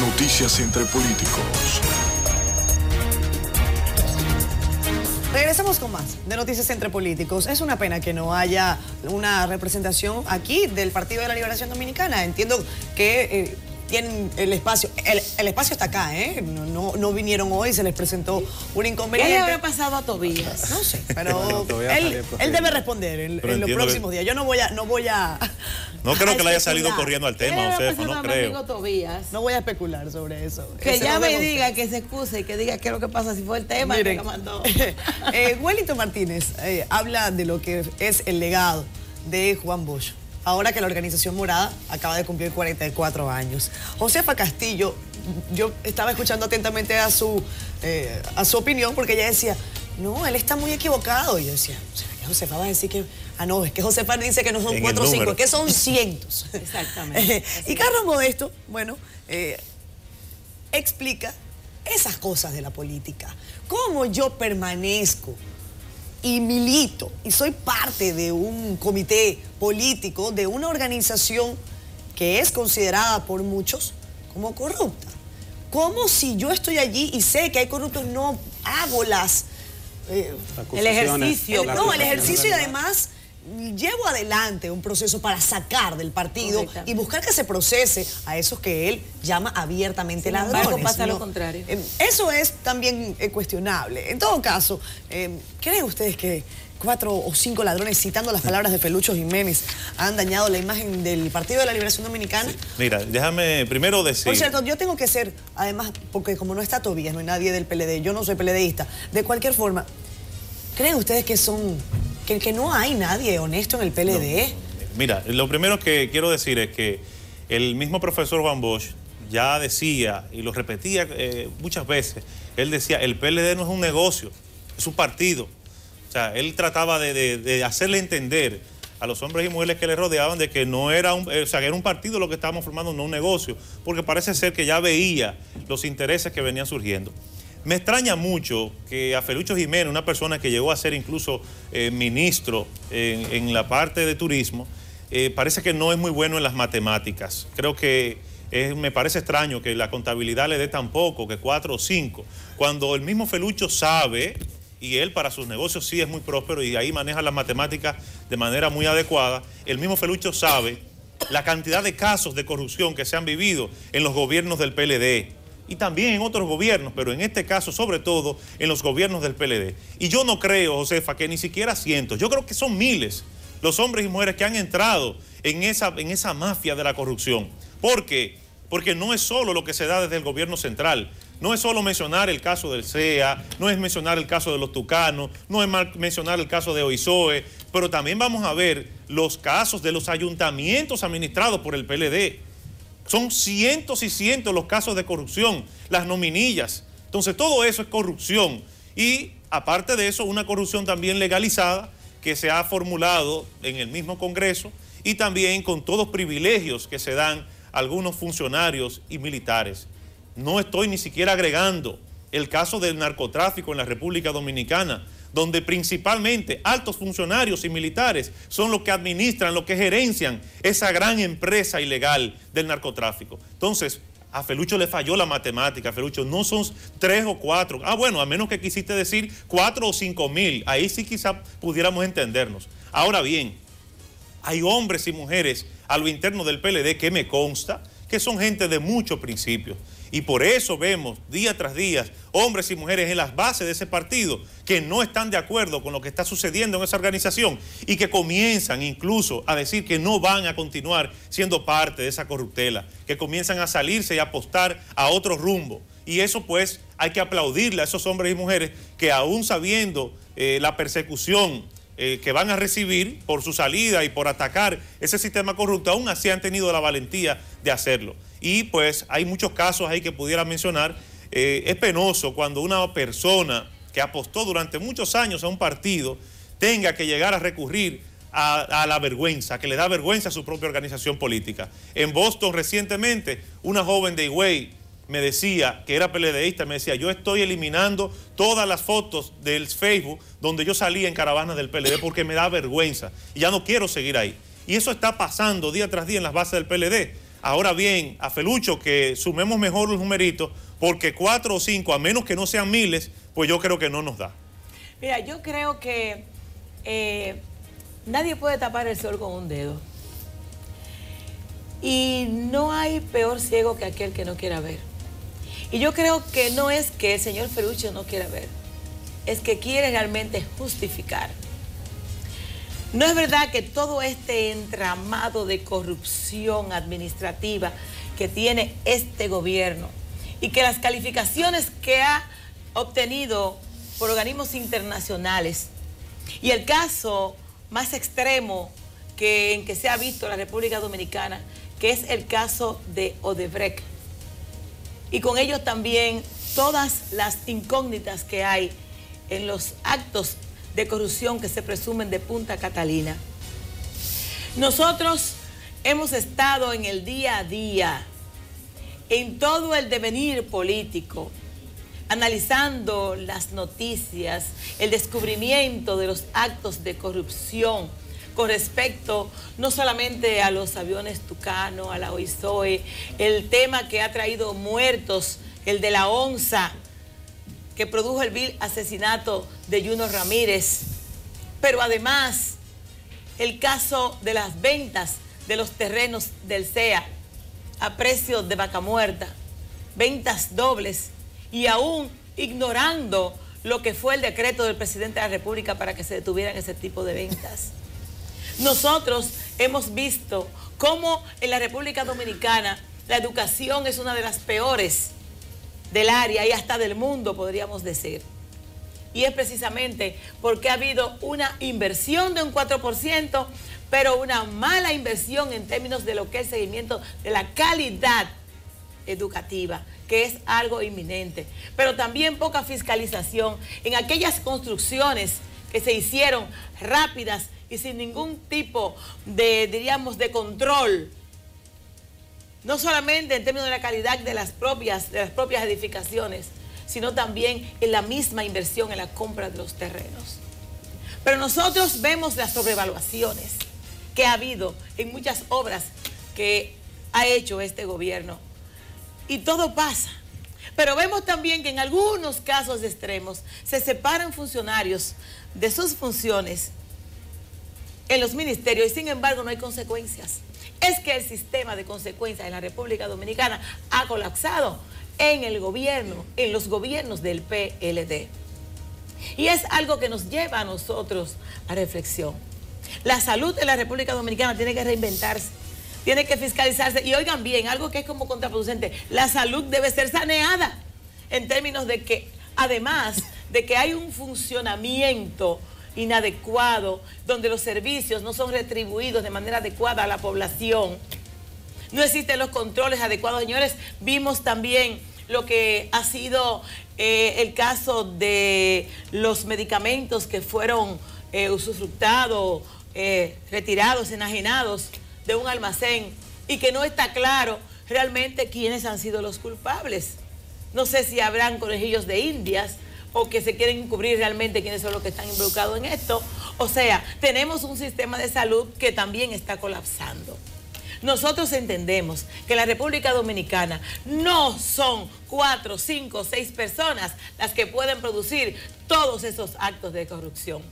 Noticias entre políticos. Regresamos con más de Noticias entre políticos. Es una pena que no haya una representación aquí del Partido de la Liberación Dominicana. Entiendo que tienen el espacio. El espacio está acá, ¿eh? No vinieron hoy, se les presentó un inconveniente. ¿Qué le habrá pasado a Tobías? No sé, pero él debe responder en los próximos días. Yo no voy a No creo que le haya salido corriendo al tema, Josefa, no creo. No voy a especular sobre eso. Que ya me diga, que se excuse y que diga qué es lo que pasa si fue el tema. Miren, que lo mandó. Wellington Martínez habla de lo que es el legado de Juan Bosch, ahora que la organización morada acaba de cumplir 44 años. Josefa Castillo, yo estaba escuchando atentamente a su opinión, porque ella decía, no, él está muy equivocado. Y yo decía, ¿será que Josefa va a decir que... Ah, no, es que Josefa dice que no son 4 o 5, es que son cientos. Exactamente. Y Carlos Modesto, bueno, explica esas cosas de la política. Cómo yo permanezco y milito y soy parte de un comité político, de una organización que es considerada por muchos como corrupta. Como si yo estoy allí y sé que hay corruptos, no hago el ejercicio. El ejercicio, y además llevo adelante un proceso para sacar del partido y buscar que se procese a esos que él llama abiertamente ladrones. Pasa lo contrario. Eso es también cuestionable. En todo caso, ¿creen ustedes que 4 o 5 ladrones, citando las palabras de Felucho Jiménez, han dañado la imagen del Partido de la Liberación Dominicana? Sí. Mira, déjame primero decir... Por cierto, yo tengo que ser, además, porque como no está Tobías, no hay nadie del PLD, yo no soy PLDista, de cualquier forma, ¿creen ustedes que que no hay nadie honesto en el PLD? No. Mira, lo primero que quiero decir es que el mismo profesor Juan Bosch ya decía, y lo repetía muchas veces, él decía, el PLD no es un negocio, es un partido. O sea, él trataba de hacerle entender a los hombres y mujeres que le rodeaban de que no era que era un partido lo que estábamos formando, no un negocio, porque parece ser que ya veía los intereses que venían surgiendo. Me extraña mucho que a Felucho Jiménez, una persona que llegó a ser incluso ministro en la parte de turismo, parece que no es muy bueno en las matemáticas. Creo que me parece extraño que la contabilidad le dé tan poco, que 4 o 5, cuando el mismo Felucho sabe, y él para sus negocios sí es muy próspero y ahí maneja las matemáticas de manera muy adecuada, el mismo Felucho sabe la cantidad de casos de corrupción que se han vivido en los gobiernos del PLD. Y también en otros gobiernos, pero en este caso, sobre todo, en los gobiernos del PLD. Y yo no creo, Josefa, que ni siquiera cientos, yo creo que son miles los hombres y mujeres que han entrado en esa mafia de la corrupción. ¿Por qué? Porque no es solo lo que se da desde el gobierno central, no es solo mencionar el caso del CEA, no es mencionar el caso de los Tucanos, no es mencionar el caso de OISOE, pero también vamos a ver los casos de los ayuntamientos administrados por el PLD. Son cientos y cientos los casos de corrupción, las nominillas. Entonces todo eso es corrupción. Y aparte de eso, una corrupción también legalizada que se ha formulado en el mismo Congreso y también con todos privilegios que se dan a algunos funcionarios y militares. No estoy ni siquiera agregando el caso del narcotráfico en la República Dominicana, donde principalmente altos funcionarios y militares son los que administran, los que gerencian esa gran empresa ilegal del narcotráfico. Entonces, a Felucho le falló la matemática, Felucho, no son 3 o 4. Ah, bueno, a menos que quisiste decir 4 o 5 mil, ahí sí quizá pudiéramos entendernos. Ahora bien, hay hombres y mujeres a lo interno del PLD que me consta que son gente de muchos principios. Y por eso vemos día tras día hombres y mujeres en las bases de ese partido que no están de acuerdo con lo que está sucediendo en esa organización y que comienzan incluso a decir que no van a continuar siendo parte de esa corruptela, que comienzan a salirse y a apostar a otro rumbo. Y eso pues hay que aplaudirle a esos hombres y mujeres que aún sabiendo la persecución que van a recibir por su salida y por atacar ese sistema corrupto, aún así han tenido la valentía de hacerlo. Y pues hay muchos casos ahí que pudiera mencionar. Es penoso cuando una persona que apostó durante muchos años a un partido tenga que llegar a recurrir a la vergüenza, que le da vergüenza a su propia organización política. En Boston recientemente, una joven de Higüey me decía, que era PLDista, me decía, yo estoy eliminando todas las fotos del Facebook donde yo salía en caravanas del PLD porque me da vergüenza y ya no quiero seguir ahí. Y eso está pasando día tras día en las bases del PLD. Ahora bien, a Felucho, que sumemos mejor los numeritos, porque 4 o 5, a menos que no sean miles, pues yo creo que no nos da. Mira, yo creo que nadie puede tapar el sol con un dedo. Y no hay peor ciego que aquel que no quiera ver. Y yo creo que no es que el señor Felucho no quiera ver, es que quiere realmente justificar. No es verdad que todo este entramado de corrupción administrativa que tiene este gobierno y que las calificaciones que ha obtenido por organismos internacionales y el caso más extremo en que se ha visto en la República Dominicana, que es el caso de Odebrecht, y con ello también todas las incógnitas que hay en los actos de corrupción que se presumen de Punta Catalina. Nosotros hemos estado en el día a día, en todo el devenir político, analizando las noticias, el descubrimiento de los actos de corrupción con respecto no solamente a los aviones Tucano, a la OISOE, el tema que ha traído muertos, el de la onza, que produjo el vil asesinato de Juno Ramírez, pero además el caso de las ventas de los terrenos del CEA a precio de vaca muerta, ventas dobles, y aún ignorando lo que fue el decreto del presidente de la República para que se detuvieran ese tipo de ventas. Nosotros hemos visto cómo en la República Dominicana la educación es una de las peores del área y hasta del mundo, podríamos decir. Y es precisamente porque ha habido una inversión de un 4%, pero una mala inversión en términos de lo que es el seguimiento de la calidad educativa, que es algo inminente. Pero también poca fiscalización en aquellas construcciones que se hicieron rápidas y sin ningún tipo de, diríamos, de control. No solamente en términos de la calidad de las propias edificaciones, sino también en la misma inversión en la compra de los terrenos. Pero nosotros vemos las sobrevaluaciones que ha habido en muchas obras que ha hecho este gobierno. Y todo pasa. Pero vemos también que en algunos casos extremos se separan funcionarios de sus funciones en los ministerios y sin embargo no hay consecuencias. Es que el sistema de consecuencias en la República Dominicana ha colapsado en el gobierno, en los gobiernos del PLD. Y es algo que nos lleva a nosotros a reflexión. La salud de la República Dominicana tiene que reinventarse, tiene que fiscalizarse. Y oigan bien, algo que es como contraproducente, la salud debe ser saneada en términos de que, además de que hay un funcionamiento inadecuado, donde los servicios no son retribuidos de manera adecuada a la población. No existen los controles adecuados. Señores, vimos también lo que ha sido el caso de los medicamentos que fueron usufructados, retirados, enajenados de un almacén y que no está claro realmente quiénes han sido los culpables. No sé si habrán conejillos de indias o que se quieren encubrir realmente quiénes son los que están involucrados en esto. O sea, tenemos un sistema de salud que también está colapsando. Nosotros entendemos que la República Dominicana no son 4, 5, 6 personas las que pueden producir todos esos actos de corrupción.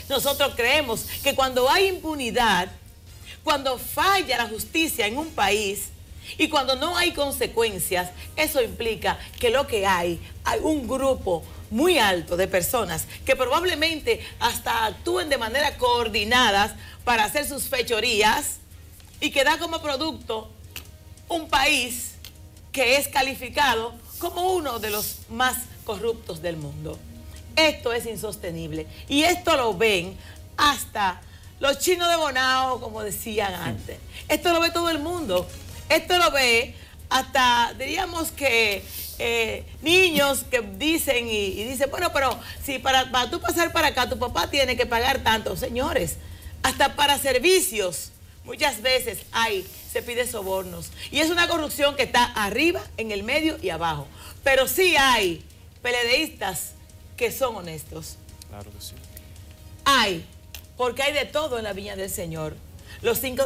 Nosotros creemos que cuando hay impunidad, cuando falla la justicia en un país y cuando no hay consecuencias, eso implica que lo que hay un grupo muy alto de personas que probablemente hasta actúen de manera coordinada para hacer sus fechorías y que da como producto un país que es calificado como uno de los más corruptos del mundo. Esto es insostenible y esto lo ven hasta los chinos de Bonao, como decían antes. Esto lo ve todo el mundo. Esto lo ve hasta, diríamos que niños que dicen y dicen, bueno, pero si para tú pasar para acá, tu papá tiene que pagar tanto. Señores, hasta para servicios muchas veces se pide sobornos. Y es una corrupción que está arriba, en el medio y abajo. Pero sí hay PLDistas que son honestos. Claro que sí. Porque hay de todo en la viña del Señor. Los 5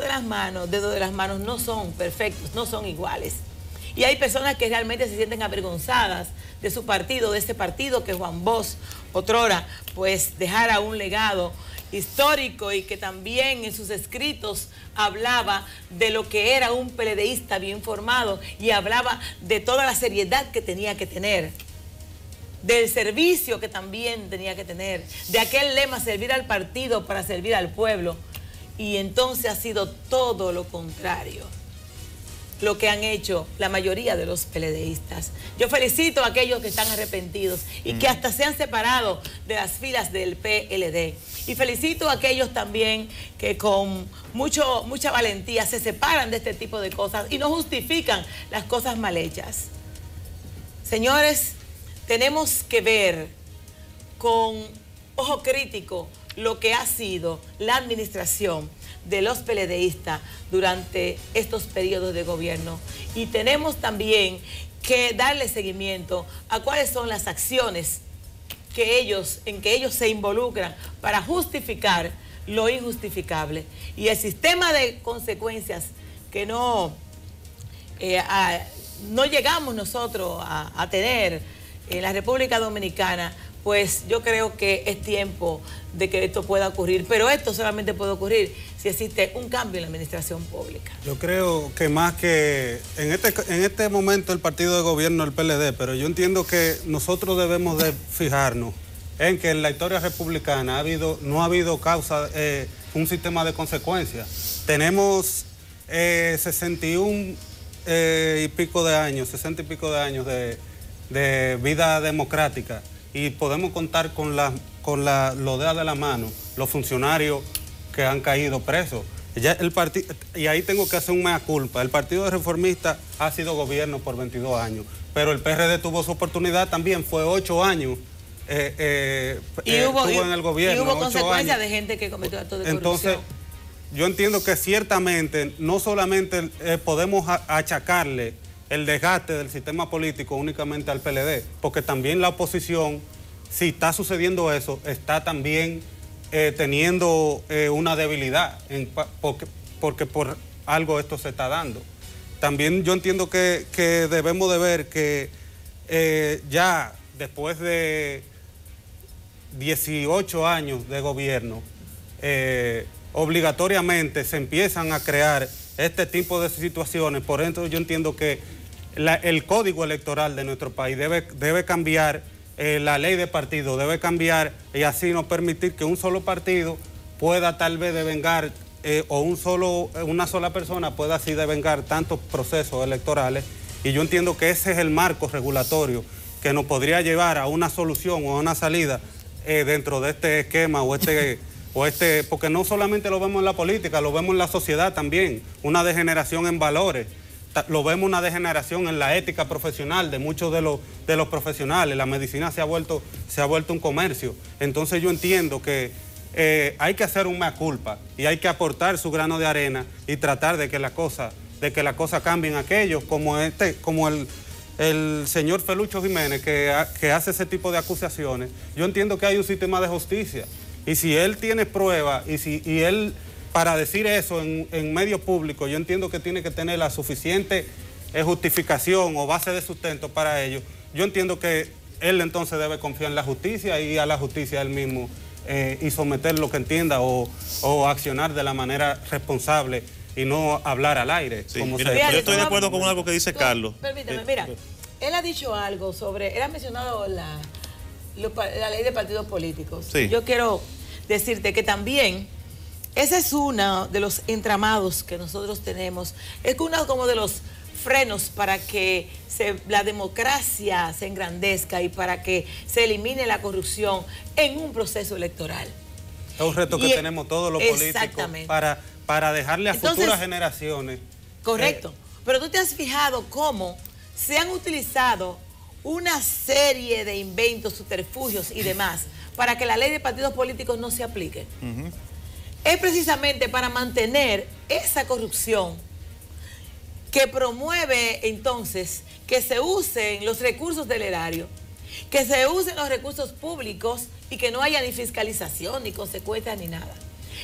dedos de las manos no son perfectos, no son iguales. Y hay personas que realmente se sienten avergonzadas de su partido, de este partido que Juan Bosch, otrora, pues dejara un legado histórico y que también en sus escritos hablaba de lo que era un PLDista bien formado y hablaba de toda la seriedad que tenía que tener, del servicio que también tenía que tener, de aquel lema, servir al partido para servir al pueblo. Y entonces ha sido todo lo contrario lo que han hecho la mayoría de los PLDistas. Yo felicito a aquellos que están arrepentidos y que hasta se han separado de las filas del PLD. Y felicito a aquellos también que con mucha valentía se separan de este tipo de cosas y no justifican las cosas mal hechas. Señores, tenemos que ver con ojo crítico lo que ha sido la administración de los PLDistas durante estos periodos de gobierno, y tenemos también que darle seguimiento a cuáles son las acciones en que ellos se involucran para justificar lo injustificable, y el sistema de consecuencias que no llegamos nosotros a tener en la República Dominicana. Pues yo creo que es tiempo de que esto pueda ocurrir, pero esto solamente puede ocurrir si existe un cambio en la administración pública. Yo creo que más que en este momento el partido de gobierno, el PLD, pero yo entiendo que nosotros debemos de fijarnos en que en la historia republicana no ha habido causa, un sistema de consecuencias. Tenemos 60 y pico de años de vida democrática, y podemos contar con los dedos de la mano los funcionarios que han caído presos. Y ahí tengo que hacer un mea culpa. El Partido Reformista ha sido gobierno por 22 años, pero el PRD tuvo su oportunidad también, fue 8 años. Estuvo en el gobierno. Y hubo consecuencias de gente que cometió actos de corrupción. Entonces, yo entiendo que ciertamente no solamente podemos achacarle el desgaste del sistema político únicamente al PLD, porque también la oposición, si está sucediendo eso, está también teniendo una debilidad, porque por algo esto se está dando. También yo entiendo que debemos de ver que ya después de 18 años de gobierno, obligatoriamente se empiezan a crear este tipo de situaciones. Por eso yo entiendo que el código electoral de nuestro país debe cambiar, la ley de partido debe cambiar, y así no permitir que un solo partido pueda tal vez devengar, o una sola persona pueda así devengar tantos procesos electorales. Y yo entiendo que ese es el marco regulatorio que nos podría llevar a una solución o a una salida dentro de este esquema porque no solamente lo vemos en la política, lo vemos en la sociedad también, una degeneración en valores, lo vemos una degeneración en la ética profesional de muchos de los profesionales. La medicina se ha vuelto un comercio. Entonces yo entiendo que hay que hacer un mea culpa y hay que aportar su grano de arena y tratar de que las cosas cambien. Aquellos como el señor Felucho Jiménez que hace ese tipo de acusaciones. Yo entiendo que hay un sistema de justicia, y si él tiene pruebas y él, para decir eso en medio público, yo entiendo que tiene que tener la suficiente justificación o base de sustento para ello. Yo entiendo que él entonces debe confiar en la justicia y a la justicia él mismo y someter lo que entienda o accionar de la manera responsable y no hablar al aire. Sí, yo estoy de acuerdo con algo que dice Carlos. Permíteme, mira, él ha dicho algo él ha mencionado la ley de partidos políticos. Sí. Yo quiero decirte que también ese es uno de los entramados que nosotros tenemos, es uno como de los frenos para que la democracia se engrandezca y para que se elimine la corrupción en un proceso electoral. Es un reto que tenemos todos los políticos para dejarle a futuras generaciones. Correcto. Pero tú te has fijado cómo se han utilizado una serie de inventos, subterfugios y demás para que la ley de partidos políticos no se aplique. Es precisamente para mantener esa corrupción que promueve entonces que se usen los recursos del erario, que se usen los recursos públicos y que no haya ni fiscalización, ni consecuencias, ni nada.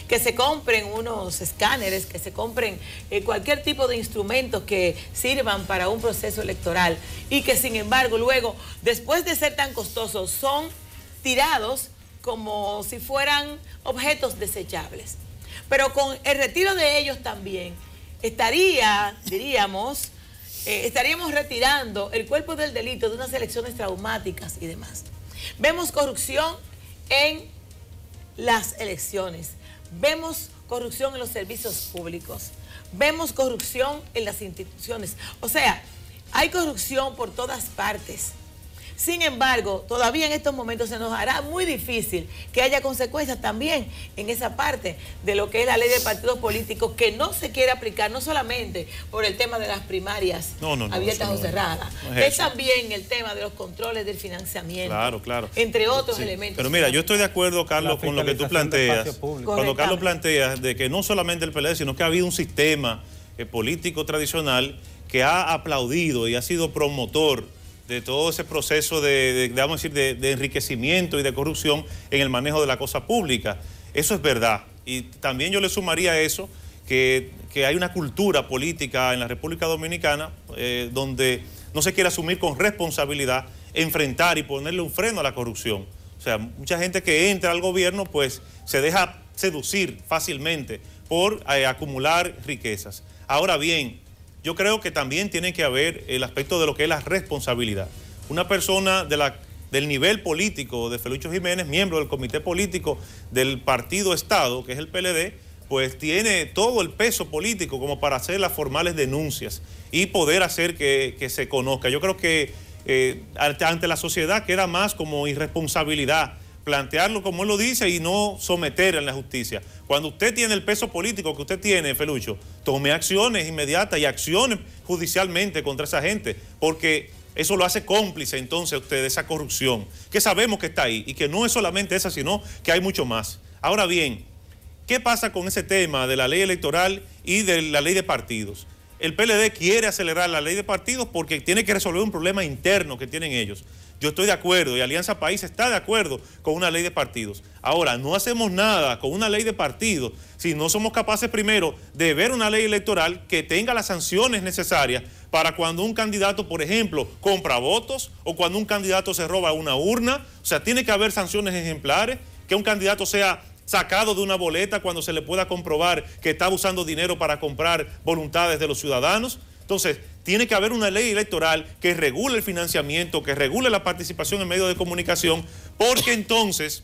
que se compren unos escáneres, que se compren cualquier tipo de instrumentos que sirvan para un proceso electoral y que sin embargo luego, después de ser tan costosos, son tirados como si fueran objetos desechables. Pero con el retiro de ellos también estaríamos retirando el cuerpo del delito de unas elecciones traumáticas y demás. Vemos corrupción en las elecciones, vemos corrupción en los servicios públicos, vemos corrupción en las instituciones. O sea, hay corrupción por todas partes. Sin embargo, todavía en estos momentos se nos hará muy difícil que haya consecuencias también en esa parte de lo que es la ley de partidos políticos, que no se quiere aplicar no solamente por el tema de las primarias abiertas o cerradas, es también el tema de los controles del financiamiento, entre otros elementos. Pero mira, yo estoy de acuerdo, Carlos, con lo que tú planteas. Cuando Carlos plantea de que no solamente el PLD, sino que ha habido un sistema político tradicional que ha aplaudido y ha sido promotor de todo ese proceso vamos a decir, de enriquecimiento y de corrupción en el manejo de la cosa pública. Eso es verdad. Y también yo le sumaría a eso que hay una cultura política en la República Dominicana donde no se quiere asumir con responsabilidad, enfrentar y ponerle un freno a la corrupción. O sea, mucha gente que entra al gobierno pues se deja seducir fácilmente por acumular riquezas. Ahora bien, yo creo que también tiene que haber el aspecto de lo que es la responsabilidad. Una persona del nivel político de Felucho Jiménez, miembro del comité político del partido Estado, que es el PLD, pues tiene todo el peso político como para hacer las formales denuncias y poder hacer que se conozca. Yo creo que ante la sociedad queda más como irresponsabilidad plantearlo como él lo dice y no someter a la justicia. Cuando usted tiene el peso político que usted tiene, Felucho, tome acciones inmediatas y acciones judicialmente contra esa gente, porque eso lo hace cómplice entonces usted de esa corrupción, que sabemos que está ahí y que no es solamente esa, sino que hay mucho más. Ahora bien, ¿qué pasa con ese tema de la ley electoral y de la ley de partidos? El PLD quiere acelerar la ley de partidos porque tiene que resolver un problema interno que tienen ellos. Yo estoy de acuerdo y Alianza País está de acuerdo con una ley de partidos. Ahora, no hacemos nada con una ley de partidos si no somos capaces primero de ver una ley electoral que tenga las sanciones necesarias para cuando un candidato, por ejemplo, compra votos o cuando un candidato se roba una urna. O sea, tiene que haber sanciones ejemplares, que un candidato sea sacado de una boleta cuando se le pueda comprobar que está usando dinero para comprar voluntades de los ciudadanos. Entonces, tiene que haber una ley electoral que regule el financiamiento, que regule la participación en medios de comunicación, porque entonces,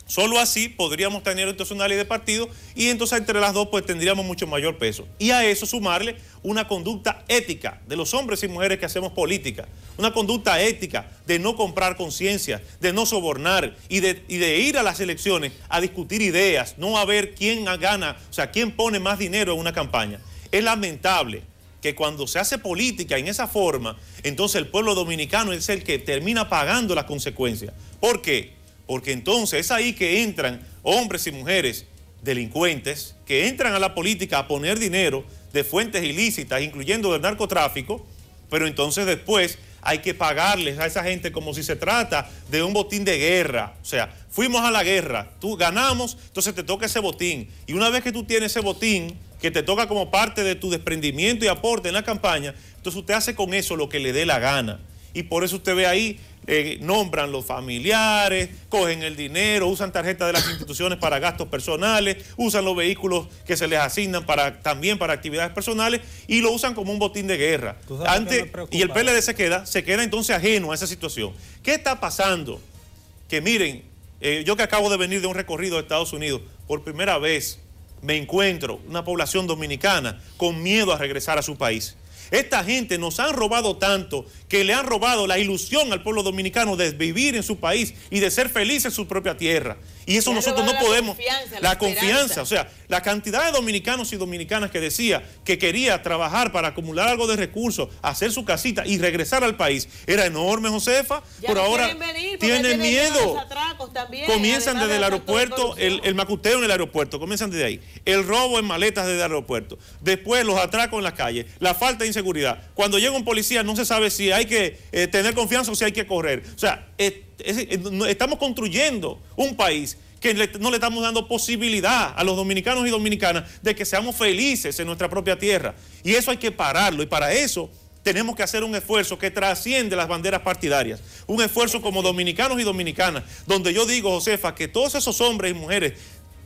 solo así podríamos tener entonces una ley de partido y entonces entre las dos pues tendríamos mucho mayor peso. Y a eso sumarle una conducta ética de los hombres y mujeres que hacemos política, una conducta ética de no comprar conciencia, de no sobornar y de ir a las elecciones a discutir ideas, no a ver quién gana, o sea, quién pone más dinero en una campaña. Es lamentable que cuando se hace política en esa forma, entonces el pueblo dominicano es el que termina pagando las consecuencias. ¿Por qué? Porque entonces es ahí que entran hombres y mujeres delincuentes que entran a la política a poner dinero de fuentes ilícitas, incluyendo del narcotráfico, pero entonces después hay que pagarles a esa gente como si se trata de un botín de guerra. O sea, fuimos a la guerra, tú ganamos, entonces te toca ese botín. Y una vez que tú tienes ese botín, que te toca como parte de tu desprendimiento y aporte en la campaña, entonces usted hace con eso lo que le dé la gana. Y por eso usted ve ahí, nombran los familiares, cogen el dinero, usan tarjetas de las instituciones para gastos personales, usan los vehículos que se les asignan también para actividades personales y lo usan como un botín de guerra. Y el PLD se queda entonces ajeno a esa situación. ¿Qué está pasando? Que miren, yo que acabo de venir de un recorrido de Estados Unidos, por primera vez me encuentro una población dominicana con miedo a regresar a su país. Esta gente nos han robado tanto que le han robado la ilusión al pueblo dominicano de vivir en su país y de ser feliz en su propia tierra. Y eso nosotros no podemos. La confianza, o sea, la cantidad de dominicanos y dominicanas que decía que quería trabajar para acumular algo de recursos, hacer su casita y regresar al país, era enorme, Josefa. Por ahora tienen miedo. Comienzan desde el aeropuerto, el macuteo en el aeropuerto, comienzan desde ahí. El robo en maletas desde el aeropuerto. Después los atracos en las calles, la falta de inseguridad. Cuando llega un policía no se sabe si hay que tener confianza o si hay que correr. O sea, estamos construyendo un país que no le estamos dando posibilidad a los dominicanos y dominicanas de que seamos felices en nuestra propia tierra. Y eso hay que pararlo, y para eso tenemos que hacer un esfuerzo que trasciende las banderas partidarias, un esfuerzo como dominicanos y dominicanas, donde yo digo, Josefa, que todos esos hombres y mujeres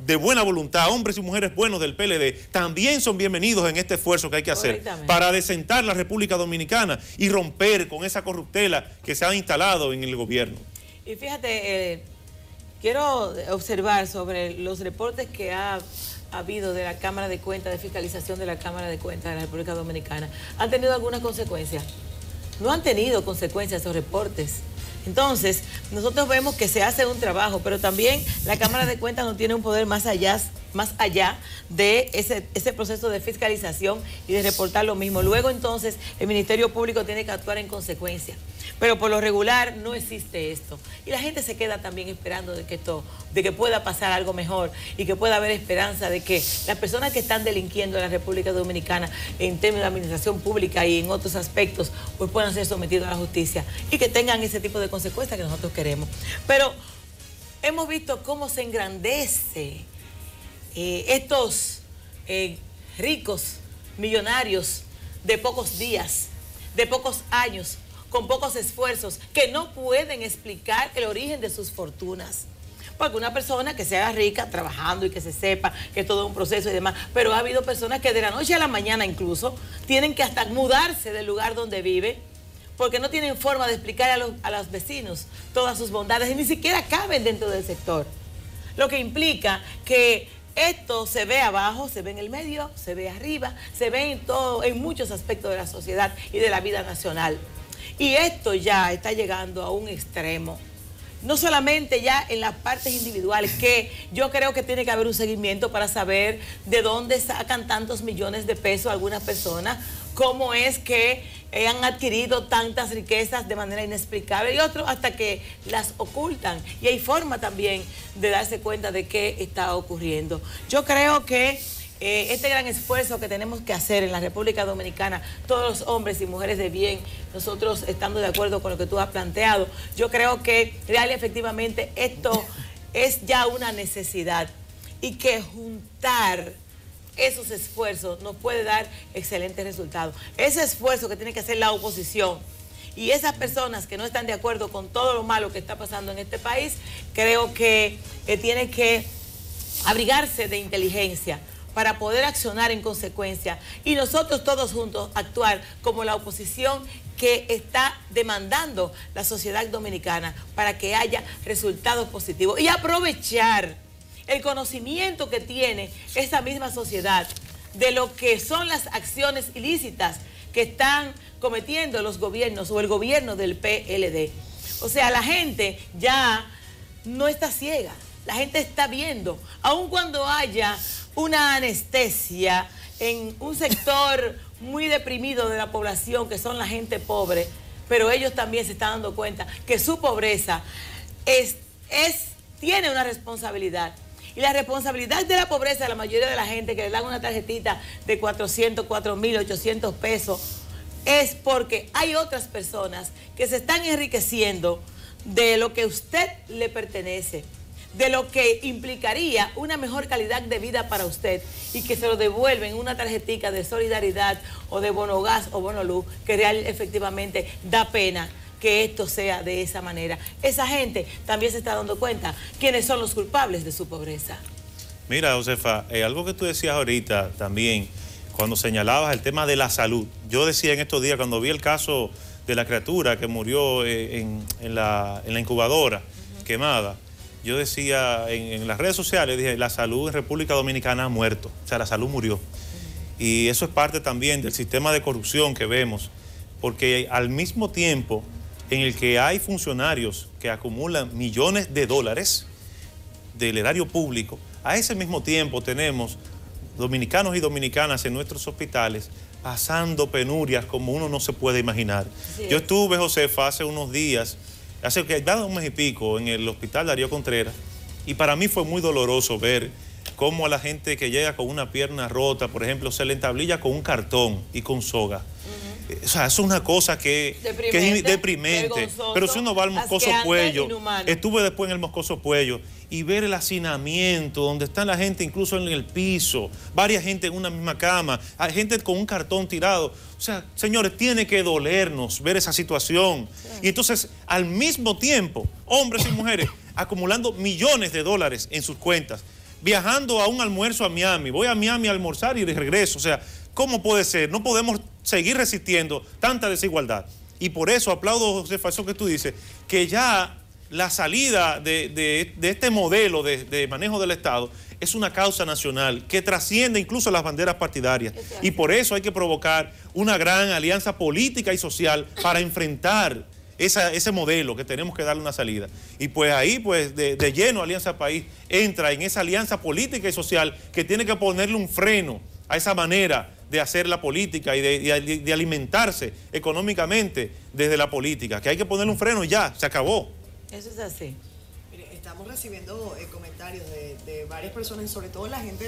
de buena voluntad, hombres y mujeres buenos del PLD, también son bienvenidos en este esfuerzo que hay que hacer para desentar la República Dominicana y romper con esa corruptela que se ha instalado en el gobierno. Y fíjate, quiero observar sobre los reportes que ha habido de la Cámara de Cuentas, de fiscalización de la Cámara de Cuentas de la República Dominicana. ¿Han tenido algunas consecuencias? No han tenido consecuencias esos reportes. Entonces, nosotros vemos que se hace un trabajo, pero también la Cámara de Cuentas no tiene un poder más allá de ese proceso de fiscalización y de reportar lo mismo. Luego, entonces, el Ministerio Público tiene que actuar en consecuencia. Pero por lo regular no existe esto. Y la gente se queda también esperando de que pueda pasar algo mejor y que pueda haber esperanza de que las personas que están delinquiendo en la República Dominicana en términos de administración pública y en otros aspectos, pues puedan ser sometidos a la justicia y que tengan ese tipo de consecuencias que nosotros queremos. Pero hemos visto cómo se engrandece estos ricos millonarios de pocos días, de pocos años, con pocos esfuerzos, que no pueden explicar el origen de sus fortunas. Porque una persona que se haga rica trabajando y que se sepa que es todo un proceso y demás, pero ha habido personas que de la noche a la mañana incluso tienen que hasta mudarse del lugar donde vive porque no tienen forma de explicar a los vecinos todas sus bondades y ni siquiera caben dentro del sector. Lo que implica que esto se ve abajo, se ve en el medio, se ve arriba, se ve en muchos aspectos de la sociedad y de la vida nacional. Y esto ya está llegando a un extremo, no solamente ya en las partes individuales, que yo creo que tiene que haber un seguimiento para saber de dónde sacan tantos millones de pesos algunas personas, cómo es que han adquirido tantas riquezas de manera inexplicable y otros hasta que las ocultan. Y hay forma también de darse cuenta de qué está ocurriendo. Yo creo que este gran esfuerzo que tenemos que hacer en la República Dominicana, todos los hombres y mujeres de bien, nosotros estando de acuerdo con lo que tú has planteado, yo creo que real y efectivamente esto es ya una necesidad y que juntar esos esfuerzos nos puede dar excelentes resultados. Ese esfuerzo que tiene que hacer la oposición y esas personas que no están de acuerdo con todo lo malo que está pasando en este país, creo que tienen que abrigarse de inteligencia para poder accionar en consecuencia y nosotros todos juntos actuar como la oposición que está demandando la sociedad dominicana para que haya resultados positivos y aprovechar el conocimiento que tiene esa misma sociedad de lo que son las acciones ilícitas que están cometiendo los gobiernos o el gobierno del PLD. O sea, la gente ya no está ciega, la gente está viendo, aun cuando haya una anestesia en un sector muy deprimido de la población, que son la gente pobre, pero ellos también se están dando cuenta que su pobreza tiene una responsabilidad. Y la responsabilidad de la pobreza de la mayoría de la gente que le dan una tarjetita de 400, 4.800 pesos es porque hay otras personas que se están enriqueciendo de lo que a usted le pertenece, de lo que implicaría una mejor calidad de vida para usted y que se lo devuelven una tarjetita de solidaridad o de bono gas o bono luz, que real efectivamente da pena que esto sea de esa manera. Esa gente también se está dando cuenta quiénes son los culpables de su pobreza. Mira, Josefa, algo que tú decías ahorita también, cuando señalabas el tema de la salud. Yo decía en estos días, cuando vi el caso de la criatura que murió en la incubadora quemada, yo decía en las redes sociales, dije, la salud en República Dominicana ha muerto, o sea, la salud murió. Y eso es parte también del sistema de corrupción que vemos, porque al mismo tiempo en el que hay funcionarios que acumulan millones de dólares del erario público, a ese mismo tiempo tenemos dominicanos y dominicanas en nuestros hospitales pasando penurias como uno no se puede imaginar. Sí. Yo estuve, Josefa, hace unos días, hace un mes y pico, en el hospital Darío Contreras, y para mí fue muy doloroso ver cómo a la gente que llega con una pierna rota, por ejemplo, se le entablilla con un cartón y con soga. O sea, eso es una cosa que es deprimente. Pero si uno va al Moscoso Puello, estuve después en el Moscoso Puello y ver el hacinamiento, donde está la gente incluso en el piso, varias gente en una misma cama, hay gente con un cartón tirado. O sea, señores, tiene que dolernos ver esa situación. Sí. Y entonces, al mismo tiempo, hombres y mujeres acumulando millones de dólares en sus cuentas, viajando a un almuerzo a Miami. Voy a Miami a almorzar y de regreso. O sea, ¿cómo puede ser? No podemos seguir resistiendo tanta desigualdad. Y por eso aplaudo, Josefa, eso que tú dices, que ya la salida de este modelo de manejo del Estado es una causa nacional que trasciende incluso las banderas partidarias. Y por eso hay que provocar una gran alianza política y social para enfrentar ese modelo que tenemos que darle una salida. Y pues ahí, pues de lleno, Alianza País entra en esa alianza política y social que tiene que ponerle un freno a esa manera de hacer la política y de alimentarse económicamente desde la política, que hay que ponerle un freno y ya, se acabó. Eso es así. Mire, estamos recibiendo comentarios de varias personas, sobre todo la gente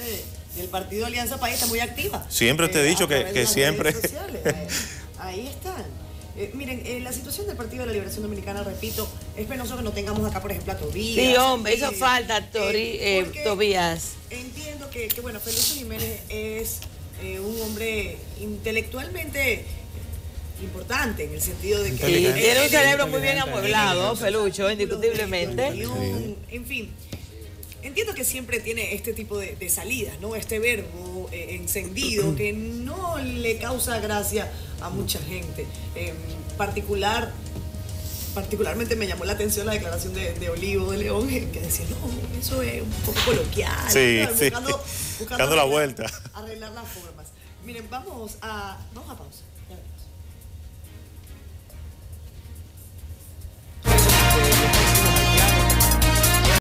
del partido Alianza País está muy activa. Siempre te he dicho que siempre... Ahí están. Miren, la situación del Partido de la Liberación Dominicana, repito, es penoso que no tengamos acá, por ejemplo, a Tobías. Sí, hombre, eso falta, Tobías. Entiendo que bueno, Felucho Jiménez es un hombre intelectualmente importante, en el sentido de que... Sí, tiene un cerebro muy bien amueblado, Felucho, indiscutiblemente. En fin, entiendo que siempre tiene este tipo de salidas, ¿no? Este verbo encendido que no le causa gracia a mucha gente. Particularmente me llamó la atención la declaración de Olivo de León, que decía, no, eso es un poco coloquial. Sí, buscando la vuelta. Arreglar las formas. Miren, vamos a pausa.